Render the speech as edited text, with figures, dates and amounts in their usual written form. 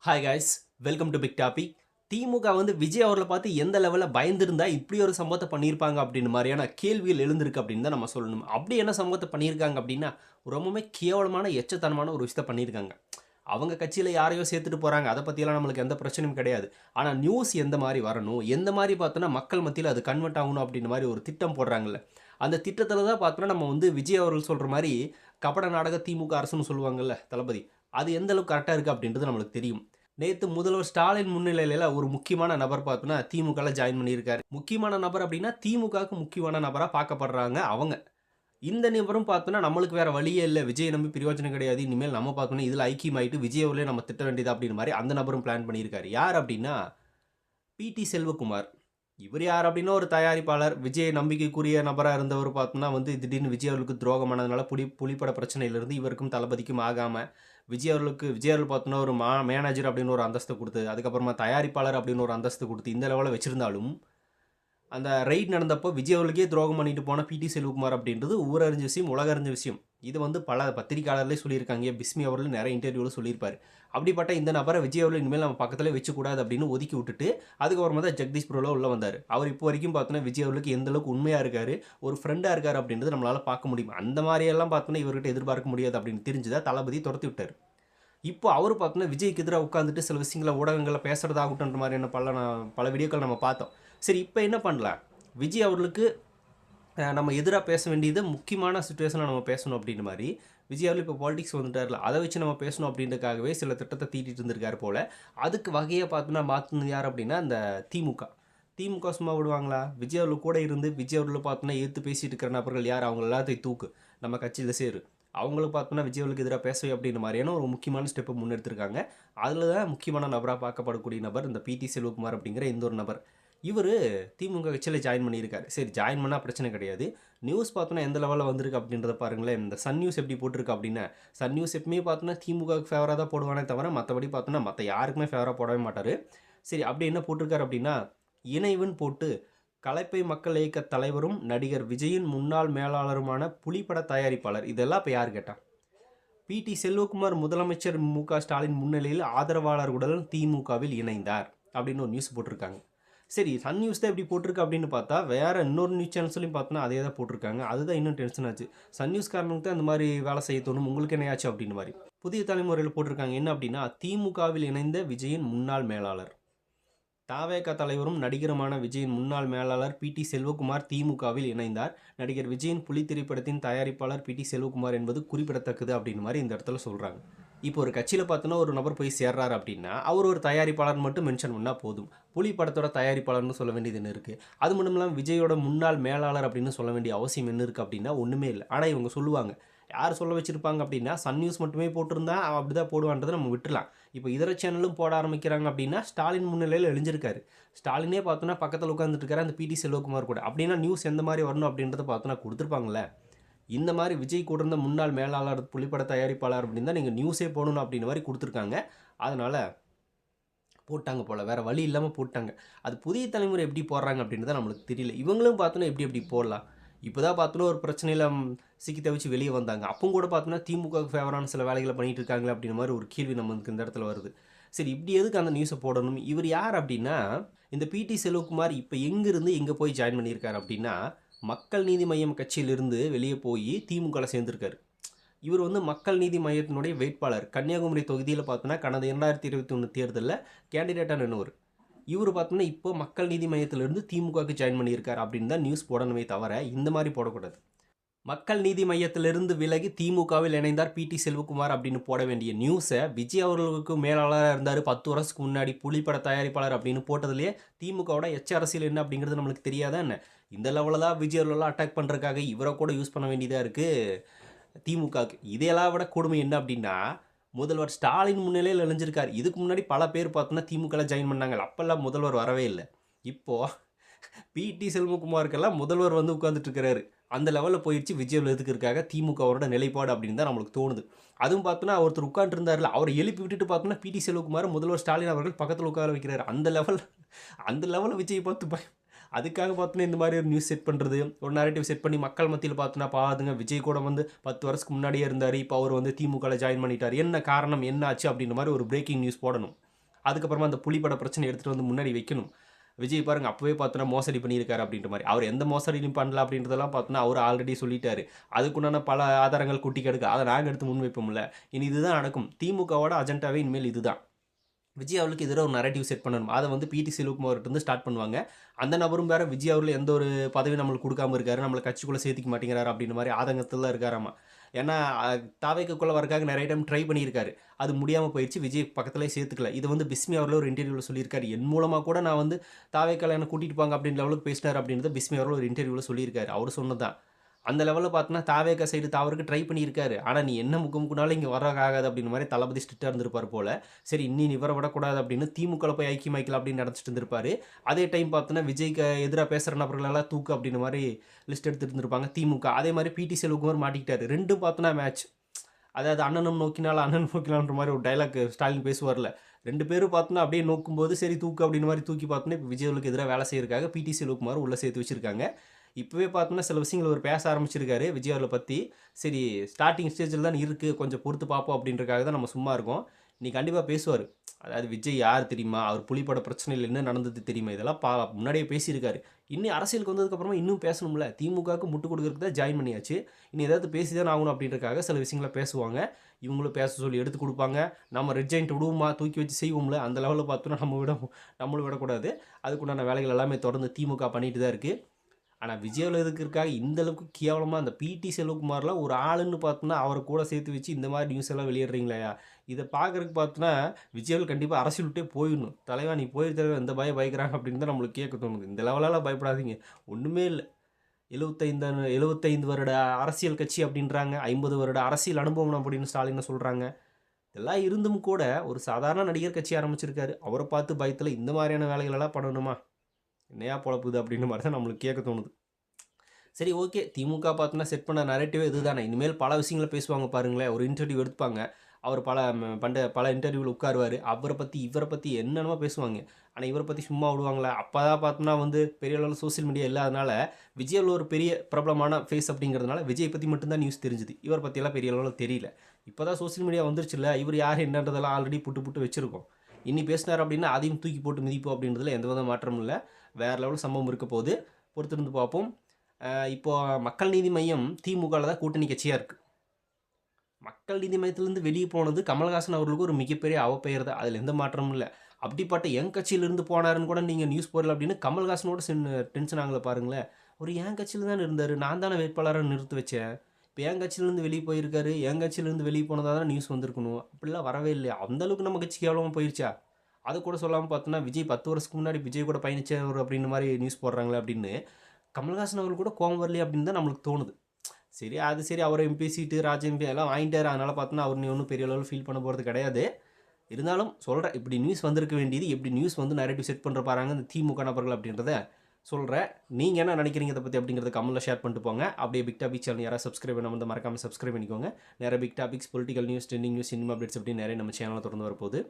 Hi guys, welcome to big topic. DMK வந்து விஜய் அவர்களை பார்த்து எந்த லெவலில் பயந்துருந்தா இப்படி ஒரு சம்பவத்தை பண்ணியிருப்பாங்க அப்படின்னு மாதிரியான கேள்விகள் எழுந்திருக்கு அப்படின்னு தான் நம்ம சொல்லணும். அப்படி என்ன சம்பவத்தை பண்ணியிருக்காங்க அப்படின்னா, ரொம்பவுமே கேவலமான எச்சத்தனமான ஒரு விஷயத்தை பண்ணியிருக்காங்க. அவங்க கட்சியில் யாரையோ சேர்த்துட்டு போகிறாங்க, அதை பற்றியெல்லாம் நம்மளுக்கு எந்த பிரச்சனையும் கிடையாது. ஆனால் நியூஸ் எந்த மாதிரி வரணும், எந்த மாதிரி பார்த்தோன்னா மக்கள் மத்தியில் அது கன்வெர்ட் ஆகணும் அப்படின்ற மாதிரி ஒரு திட்டம் போடுறாங்கல்ல, அந்த திட்டத்தில் தான் பார்த்தோன்னா நம்ம வந்து விஜய் அவர்கள் சொல்கிற மாதிரி கபட நாடக திமுக அரசுன்னு சொல்லுவாங்கல்ல தளபதி, அது எந்த அளவுக்கு கரெக்டாக இருக்குது அப்படின்றது நம்மளுக்கு தெரியும். நேற்று முதல்வர் ஸ்டாலின் முன்னிலையில் ஒரு முக்கியமான நபர் பார்த்தோன்னா திமுகவில் ஜாயின் பண்ணியிருக்காரு. முக்கியமான நபர் அப்படின்னா திமுகவுக்கு முக்கியமான நபராக பார்க்கப்படுறாங்க அவங்க. இந்த நபரும் பார்த்தோன்னா நம்மளுக்கு வேற வழியே இல்லை, விஜய் நம்பி பிரயோஜனம் கிடையாது, இனிமேல் நம்ம பார்த்தோன்னா இதில் ஐக்கியமாயிட்டு விஜய் அவர்களே நம்ம திட்ட வேண்டியது அப்படின்ற மாதிரி அந்த நபரும் பிளான் பண்ணியிருக்காரு. யார் அப்படின்னா பிடி செல்வகுமார். இவர் யார் அப்படின்னா ஒரு தயாரிப்பாளர், விஜய் நம்பிக்கைக்குரிய நபராக இருந்தவர் பார்த்தோன்னா வந்து திடீர்னு விஜய் அவர்களுக்கு துரோகமானதுனால புலிப்பட பிரச்சனையிலிருந்து இவருக்கும் தளபதிக்கும் ஆகாமல் விஜய் அவர்கள் பார்த்தோன்னா ஒரு மேனேஜர் அப்படின்னு ஒரு அந்தஸ்து கொடுத்து, அதுக்கப்புறமா தயாரிப்பாளர் அப்படின்னு ஒரு அந்தஸ்து கொடுத்து இந்த லெவலில் வச்சுருந்தாலும் அந்த ரைட் நடந்தப்போ விஜய் அவர்களுக்கே துரோகம் பண்ணிட்டு போன பிடி செல்வகுமார் அப்படின்றது ஊரறிஞ்ச விஷயம், உலக அறிஞ்ச விஷயம். இது வந்து பல பத்திரிகையாளர்களே சொல்லியிருக்காங்க, பிஸ்மி அவர்கள் நிறைய இன்டர்வியூவில் சொல்லியிருப்பார். அப்படிப்பட்ட இந்த நபரை விஜய் அவர்கள் இனிமேல் நம்ம பக்கத்தில் வச்சுக்கூடாது அப்படின்னு ஒதுக்கி விட்டுட்டு அதுக்கப்புறமா தான் ஜெகதீஷ் ப்ரோவில் உள்ளே வந்தார். அவர் இப்போ வரைக்கும் பார்த்தோன்னா விஜய் அவர்களுக்கு எந்த அளவுக்கு உண்மையாக இருக்கார், ஒரு ஃப்ரெண்டாக இருக்கார் அப்படின்றது நம்மளால் பார்க்க முடியும். அந்த மாதிரியெல்லாம் பார்த்தோன்னா இவர்கிட்ட எதிர்பார்க்க முடியாது அப்படின்னு தெரிஞ்சுதான் தளபதி துரத்தி விட்டார். இப்போ அவர் பார்த்தோன்னா விஜய்க்கு எதிராக உட்காந்துட்டு சில விஷயங்களை ஊடகங்களில் பேசுகிறதாகட்டுன்ற மாதிரியான பல வீடியோக்கள் நம்ம பார்த்தோம். சரி, இப்போ என்ன பண்ணலாம், விஜய் அவர்களுக்கு நம்ம எதிராக பேச வேண்டியது முக்கியமான சுச்சுவேஷனில் நம்ம பேசணும் அப்படின்ற மாதிரி விஜய் அவர்கள் இப்போ பாலிடிக்ஸ் வந்துட்டார்ல, அதை வச்சு நம்ம பேசணும் அப்படின்றதுக்காகவே சில திட்டத்தை தீட்டிட்டு இருந்திருக்காரு போல். அதுக்கு வகையை பார்த்தோன்னா மாற்றினது யார் அப்படின்னா அந்த திமுக சும்மா விடுவாங்களா? விஜய் அவர்கள் கூட இருந்து விஜய் அவர்கள் பார்த்தோன்னா எதிர்த்து பேசிட்டு இருக்கிற நபர்கள் யார், அவங்க எல்லாத்தையும் தூக்கு, நம்ம கட்சியில் சேரு, அவங்களுக்கு பார்த்தோன்னா விஜய் அவர்களுக்கு எதிராக பேசவே அப்படின்ற மாதிரியான ஒரு முக்கியமான ஸ்டெப்பை முன்னெடுத்திருக்காங்க. அதில் தான் முக்கியமான நபராக பார்க்கப்படக்கூடிய நபர் இந்த பிடி செல்வகுமார் அப்படிங்கிற இந்த ஒரு நபர். இவர் திமுக கட்சியில் ஜாயின் பண்ணியிருக்காரு. சரி, ஜாயின் பண்ணால் பிரச்சனை கிடையாது. நியூஸ் பார்த்தோன்னா எந்த லெவலில் வந்திருக்கு அப்படின்றத பாருங்களேன். இந்த சன் நியூஸ் எப்படி போட்டிருக்கு அப்படின்னா, சன் நியூஸ் எப்பவுமே பார்த்தோன்னா திமுகவுக்கு ஃபேவராக தான் போடுவானே தவிர மற்றபடி பார்த்தோன்னா மற்ற யாருக்குமே ஃபேவராக போடவே மாட்டார். சரி, அப்படி என்ன போட்டிருக்காரு அப்படின்னா, இணைவுன்னு போட்டு கலைப்பை மக்கள் இயக்க தலைவரும் நடிகர் விஜயின் முன்னாள் மேலாளருமான புலிப்பட தயாரிப்பாளர், இதெல்லாம் இப்போ யார் கேட்டான்? பிடி செல்வகுமார் முதலமைச்சர் மு.க.ஸ்டாலின் முன்னிலையில் ஆதரவாளர்களுடன் திமுகவில் இணைந்தார் அப்படின்னு ஒரு நியூஸ் போட்டிருக்காங்க. சரி, சன் நியூஸ் தான் இப்படி போட்டிருக்கு அப்படின்னு பார்த்தா வேறு இன்னொரு நியூஸ் சேனல்ஸ்லையும் பார்த்தோன்னா அதே தான் போட்டிருக்காங்க. அதுதான் இன்னும் டென்ஷன் ஆச்சு. சன் நியூஸ்காரனுக்கு தான் இந்த மாதிரி வேலை செய்ய தோணும், உங்களுக்கு என்ன ஆச்சு அப்படின்னு மாதிரி புதிய தலைமுறையில் போட்டிருக்காங்க. என்ன அப்படின்னா, திமுகவில் இணைந்த விஜயின் முன்னாள் மேலாளர், தவேக தலைவரும் நடிகருமான விஜயின் முன்னாள் மேலாளர் பிடி செல்வகுமார் திமுகவில் இணைந்தார். நடிகர் விஜயின் புலி திரைப்படத்தின் தயாரிப்பாளர் பிடி செல்வகுமார் என்பது குறிப்பிடத்தக்கது அப்படின்னு மாதிரி இந்த இடத்துல சொல்கிறாங்க. இப்போ ஒரு கட்சியில் பார்த்தோன்னா ஒரு நபர் போய் சேர்றாரு அப்படின்னா அவர் ஒரு தயாரிப்பாளர் மட்டும் மென்ஷன் பண்ணால் போதும். புலி படத்தோட தயாரிப்பாளர்னு சொல்ல வேண்டியது என்ன இருக்குது? அது மட்டும் இல்லாமல் விஜயோட முன்னாள் மேலாளர் அப்படின்னு சொல்ல வேண்டிய அவசியம் என்ன இருக்குது அப்படின்னா ஒன்றுமே இல்லை. ஆனால் இவங்க சொல்லுவாங்க, யார் சொல்ல வச்சுருப்பாங்க அப்படின்னா சன் நியூஸ் மட்டுமே போட்டிருந்தா அவன் அப்படி தான் போடுவான்றதை நம்ம விட்டுலாம். இப்போ இதர சேனலும் போட ஆரம்பிக்கிறாங்க அப்படின்னா ஸ்டாலின் முன்னிலையில் எழுஞ்சிருக்காரு. ஸ்டாலினே பார்த்தோன்னா பக்கத்தில் உட்காந்துட்டு இருக்காரு அந்த பிடி செல்வகுமார் கூட. அப்படின்னா நியூஸ் எந்த மாதிரி வரணும் அப்படின்றத பார்த்தோன்னா கொடுத்துருப்பாங்களே. இந்த மாதிரி விஜய் கூட இருந்த முன்னாள் மேலாளர் புலிப்பட தயாரிப்பாளர் அப்படின்னு தான் நீங்கள் நியூஸே போடணும் அப்படின்ற மாதிரி கொடுத்துருக்காங்க. அதனால் போட்டாங்க போல், வேறு வழி இல்லாமல் போட்டாங்க. அது புதிய தலைமுறை எப்படி போடுறாங்க அப்படின்றத நம்மளுக்கு தெரியல. இவங்களும் பார்த்தோன்னா எப்படி போடலாம். இப்போ தான் பார்த்தோன்னா ஒரு பிரச்சனையில் சிக்கி தவிச்சு வெளியே வந்தாங்க. அப்பவும் கூட பார்த்தோன்னா திமுகவுக்கு ஃபேவரான சில வேலைகளை பண்ணிகிட்டு இருக்காங்களே அப்படின்ற மாதிரி ஒரு கேள்வி நமக்கு இந்த இடத்துல வருது. சரி, இப்படி எதுக்கு அந்த நியூஸை போடணும்? இவர் யார் அப்படின்னா, இந்த பிடி செல்வகுமார் இப்போ எங்கேருந்து எங்கே போய் ஜாயின் பண்ணியிருக்காரு அப்படின்னா, மக்கள் நீதி மையம் கட்சியிலிருந்து வெளியே போய் திமுகவில் சேர்ந்திருக்காரு. இவர் வந்து மக்கள் நீதி மையத்தினுடைய வேட்பாளர். கன்னியாகுமரி தொகுதியில் பார்த்தோன்னா கடந்த 2021 தேர்தலில் கேண்டிடேட்டாக நின்றவர். இவர் பார்த்தோன்னா இப்போ மக்கள் நீதி மையத்திலிருந்து திமுகவுக்கு ஜாயின் பண்ணியிருக்கார் அப்படின்னு தான் நியூஸ் போடணுமே தவிர இந்த மாதிரி போடக்கூடாது. மக்கள் நீதி மையத்திலிருந்து விலகி திமுகவில் இணைந்தார் பிடி செல்வகுமார் அப்படின்னு போட வேண்டிய நியூஸை விஜய் அவர்களுக்கு மேலாளராக இருந்தார் 10 வருஷத்துக்கு முன்னாடி புலிப்பட தயாரிப்பாளர் அப்படின்னு போட்டதுலேயே திமுகவோட எச்ச அரசியல் என்ன அப்படிங்கிறது நம்மளுக்கு தெரியாதா என்ன? இந்த லெவலில் தான் விஜய் அவர்களெலாம் அட்டாக் பண்ணுறதுக்காக இவரை கூட யூஸ் பண்ண வேண்டியதாக இருக்குது திமுகவுக்கு. இதையெல்லாம் விட கொடுமை என்ன அப்படின்னா, முதல்வர் ஸ்டாலின் முன்னிலையில் எழுஞ்சிருக்கார். இதுக்கு முன்னாடி பல பேர் பார்த்தோன்னா திமுகவில் ஜாயின் பண்ணாங்க. அப்போல்லாம் முதல்வர் வரவே இல்லை. இப்போது பிடி செல்வகுமாருக்கெல்லாம் முதல்வர் வந்து உட்காந்துட்டு இருக்கிறாரு. அந்த லெவலில் போயிடுச்சு விஜய் எதுக்கு இருக்காங்க திமுகவோட நிலைப்பாடு அப்படின்னு தான் நம்மளுக்கு தோணுது. அதுவும் பார்த்தோன்னா ஒருத்தர் உட்காந்துருந்தார்ல, அவரை எழுப்பி விட்டுட்டு பார்த்தோன்னா பிடி செல்வகுமார் முதல்வர் ஸ்டாலின் அவர்கள் பக்கத்தில் உட்கார வைக்கிறார். அந்த லெவலில் விஜய் பார்த்து அதுக்காக பார்த்தோன்னா இந்த மாதிரி ஒரு நியூஸ் செட் பண்ணுறது, ஒரு நேரேட்டிவ் செட் பண்ணி மக்கள் மத்தியில் பார்த்தோன்னா பாதுங்க விஜய் கூட வந்து 10 வருஷத்துக்கு முன்னாடியே இருந்தார், இப்போ அவர் வந்து திமுகவில் ஜாயின் பண்ணிட்டார், என்ன காரணம் என்ன ஆச்சு அப்படின்ற மாதிரி ஒரு பிரேக்கிங் நியூஸ் போடணும். அதுக்கப்புறமா அந்த புலிப்பட பிரச்சனை எடுத்துகிட்டு வந்து முன்னாடி வைக்கணும். விஜய் பாருங்க அப்பவே பார்த்தோன்னா மோசடி பண்ணியிருக்காரு அப்படின்ற மாதிரி. அவர் எந்த மோசடியும் பண்ணல அப்படின்றதெல்லாம் பார்த்தோன்னா அவர் ஆல்ரெடி சொல்லிட்டாரு. அதுக்குண்டான பல ஆதாரங்கள் குட்டி கிடக்கு. அதை நாங்கள் எடுத்து முன்வைப்போம்ல. இனி இதுதான் நடக்கும். திமுகவோட அஜெண்டாவே இனிமேல் இதுதான். விஜய் அவர்களுக்கு எதிராக ஒரு நரேட்டிவ் செட் பண்ணணும். அதை வந்து பிடி செல்வகுமார்கிட்ட ஸ்டார்ட் பண்ணுவாங்க. அந்த நபரும் வேற விஜய் அவர்கள் எந்த ஒரு பதவி நம்மளுக்கு கொடுக்காம இருக்காரு, நம்மளை கட்சிக்குள்ளே சேர்த்திக்க மாட்டேங்கிறாரு அப்படின்ற மாதிரி ஆதங்கத்தில் தான் இருக்காராமா. ஏன்னா தாவேக்குள்ளே வரக்காக நிறைய டைம் ட்ரை பண்ணியிருக்காரு. அது முடியாமல் போயிடுச்சு. விஜய் பக்கத்துலேயே சேர்த்துக்கல. இது வந்து பிஸ்மி அவர்கள் ஒரு இன்டர்வியூவில் சொல்லியிருக்காரு. என் மூலமாக கூட நான் வந்து தாவேக்கால என்ன கூட்டிகிட்டு போங்க அப்படின்ற லெவலுக்கு பேசினார் அப்படின்றத பிஸ்மி அவர்கள் ஒரு இன்டர்வியூவில் சொல்லியிருக்காரு. அவர் சொன்னதான். அந்த லெவலில் பார்த்தோன்னா தாவேக்கா சைடு தாவருக்கு ட்ரை பண்ணியிருக்காரு. ஆனால் நீ என்ன முக்குமுக்குனாலும் இங்கே வரக்காகாது அப்படின்ற மாதிரி தளபதி ஸ்ட்ரிக்டாக இருந்திருப்பார் போல். சரி இன்னி இவரை விடக்கூடாது அப்படின்னு திமுகவில் போய் ஐக்கியமாய்க்கலாம் அப்படின்னு நினச்சிட்டு இருந்திருப்பாரு. அதே டைம் பார்த்தோன்னா விஜய்க்கு எதிராக பேசுகிற நபர்களெல்லாம் தூக்கு அப்படின்ற மாதிரி லிஸ்ட் எடுத்துகிட்டு இருந்திருப்பாங்க திமுக. அதே மாதிரி பிடி செல்வகுமார் மாட்டிக்கிட்டாரு. ரெண்டும் பார்த்தோன்னா மேட்ச். அதாவது அண்ணனும் நோக்கினாலும் அண்ணன் நோக்கினான்ற மாதிரி ஒரு டைலாக் ஸ்டாலின் பேசுவார்ல. 2 பேரும் பார்த்தோன்னா அப்படியே நோக்கும்போது சரி தூக்கு அப்படின்ற மாதிரி தூக்கி பார்த்தோன்னா இப்போ விஜய்களுக்கு எதிராக வேலை செய்யறதுக்காக பிடி செல்வகுமார் உள்ளே சேர்த்து வச்சிருக்காங்க. இப்போவே பார்த்தோன்னா சில விஷயங்கள் அவர் பேச ஆரம்பிச்சிருக்காரு விஜய் அவர்களை பற்றி. சரி ஸ்டார்டிங் ஸ்டேஜில் தான் இருக்குது, கொஞ்சம் பொறுத்து பார்ப்போம் அப்படின்றக்காக தான் நம்ம சும்மா இருக்கோம். நீ கண்டிப்பாக பேசுவார். அதாவது விஜய் யார் தெரியுமா, அவர் புலிப்பட பிரச்சனையில் என்ன நடந்தது தெரியுமா, இதெல்லாம் முன்னாடியே பேசியிருக்காரு. இன்னும் அரசியலுக்கு வந்ததுக்கப்புறமா இன்னும் பேசணும்ல. திமுகவுக்கு முட்டு கொடுக்கறதுக்கு தான் ஜாயின் பண்ணியாச்சு. இனி ஏதாவது பேசி தான் ஆகணும் அப்படின்றக்காக சில விஷயங்களை பேசுவாங்க. இவங்களும் பேச சொல்லி எடுத்து கொடுப்பாங்க. நம்ம ரெட் ஜாயிண்ட் விடுவோமா, தூக்கி வச்சு செய்வோம்ல, அந்த லெவலில் பார்த்தோன்னா நம்மளும் விடக்கூடாது. அதுக்குண்டான வேலைகள் எல்லாமே தொடர்ந்து திமுக பண்ணிட்டு தான் இருக்குது. ஆனால் விஜய் எதுக்குறக்காக இந்த அளவுக்கு கேவலமாக அந்த பிடி செல்வகுமார்லாம் ஒரு ஆளுன்னு பார்த்தோன்னா அவரை கூட சேர்த்து வச்சு இந்த மாதிரி நியூஸ் எல்லாம் வெளியிடுறீங்களா? இதை பார்க்குறதுக்கு பார்த்தோன்னா விஜய் கண்டிப்பாக அரசியல் விட்டே போயிடணும். தலைவா நீ போயிருக்க இந்த பயக்கிறாங்க அப்படின்னு தான் நம்மளுக்கு கேட்க தோணுது. இந்த லெவலெல்லாம் பயப்படாதீங்க, ஒன்றுமே இல்லை. 75 வருட அரசியல் கட்சி அப்படின்றாங்க, 50 வருட அரசியல் அனுபவம் அப்படின்னு ஸ்டாலின் சொல்கிறாங்க. இதெல்லாம் இருந்தும் கூட ஒரு சாதாரண நடிகர் கட்சி ஆரம்பிச்சிருக்காரு. அவரை பார்த்து பயத்தில் இந்த மாதிரியான வேலைகளெல்லாம் பண்ணணுமா? என்னையா பொழப்புது அப்படின்ற மாதிரி தான் நம்மளுக்கு கேட்க தோணுது. சரி ஓகே, திமுக பார்த்தோன்னா செட் பண்ண நரேட்டிவே இதுதானே. இனிமேல் பல விஷயங்களை பேசுவாங்க பாருங்களேன். ஒரு இன்டர்வியூ எடுப்பாங்க. அவர் பல இன்டர்வியூவில் உட்காருவார். அவரை பற்றி இவரை பற்றி என்னென்னமோ பேசுவாங்க. ஆனால் இவரை பற்றி சும்மா விடுவாங்களா? அப்போ தான் பார்த்தோன்னா வந்து பெரிய அளவில் சோசியல் மீடியா இல்லாதனால விஜய் ஒரு பெரிய பிரபலமான ஃபேஸ் அப்படிங்கிறதுனால விஜய் பற்றி மட்டும்தான் நியூஸ் தெரிஞ்சுது. இவர் பற்றியெல்லாம் பெரிய அளவில் தெரியல. இப்போ தான் சோசியல் மீடியா வந்துருச்சுல்ல, இவர் யார் என்னன்றதெல்லாம் ஆல்ரெடி புட்டு வச்சுருக்கோம். இன்னி பேசினார் அப்படின்னா அதையும் தூக்கி போட்டு மிதிப்போம் அப்படின்றதுல எந்த வித மாற்றமும் இல்லை. வேறு லெவலில் சம்பவம் இருக்க போது பொறுத்திருந்து பார்ப்போம். இப்போ மக்கள் நீதி மையம் திமுகவில் தான் கூட்டணி கட்சியாக இருக்குது. மக்கள் நீதி மையத்திலேருந்து வெளியே போனது கமல்ஹாசன் அவர்களுக்கு ஒரு மிகப்பெரிய அவப்பெயர் தான். அதில் எந்த மாற்றமும் இல்லை. அப்படிப்பட்ட என் கட்சியிலிருந்து போனாருன்னு கூட நீங்கள் நியூஸ் போடல அப்படின்னு கமல்ஹாசனோட டென்ஷன் ஆகலை பாருங்களேன். ஒரு என் கட்சியில் தானே இருந்தார், நான் தானே வேட்பாளராக நிறுத்தி வச்சேன். இப்போ என் கட்சியிலேருந்து வெளியே போயிருக்காரு, என் கட்சியிலேருந்து வெளியே போனதாக தான் நியூஸ் வந்திருக்கணும். அப்படிலாம் வரவே இல்லையா? அந்தளவுக்கு நம்ம கட்சி கேவலமாக போயிருச்சா? அது கூட சொல்லாமல் பார்த்தோன்னா விஜய் 10 வருஷத்துக்கு முன்னாடி விஜய் கூட பயணிச்சவர் அப்படின்னு மாதிரி நியூஸ் போடுறாங்களே அப்படின்னு கமல்ஹாசன் அவர்கள் கூட கோவம் வரலையே அப்படின்னு தான் நம்மளுக்கு தோணுது. சரி அது சரி, அவர் எம்பி சீட்டு ராஜ எம்பி எல்லாம் வாங்கிட்டார். அதனால் பார்த்தோன்னா அவர் நீ ஒன்றும் பெரிய அளவில் ஃபீல் பண்ண போகிறது கிடையாது. இருந்தாலும் சொல்கிறேன், இப்படி நியூஸ் வந்திருக்க வேண்டியது எப்படி நியூஸ் வந்து நரேட்டிவ் செட் பண்ணுற பாருங்க இந்த திமுக நபர்கள் அப்படின்றத சொல்கிறேன். நீங்கள் என்ன நினைக்கிறீங்க இதை பற்றி அப்படிங்கிறத கமெண்ட்டில் ஷேர் பண்ணிட்டு போங்க. அப்படியே பிக் டாபிக் சேனல் யாராவது சப்ஸ்கிரைப் பண்ண வந்து மறக்காமல் சப்ஸ்கிரைப் பண்ணிக்கோங்க. நிறைய big topics, political news, trending news, cinema updates அப்படின்னு நிறைய நம்ம சேனலில் தொடர்ந்து வரப்போகுது.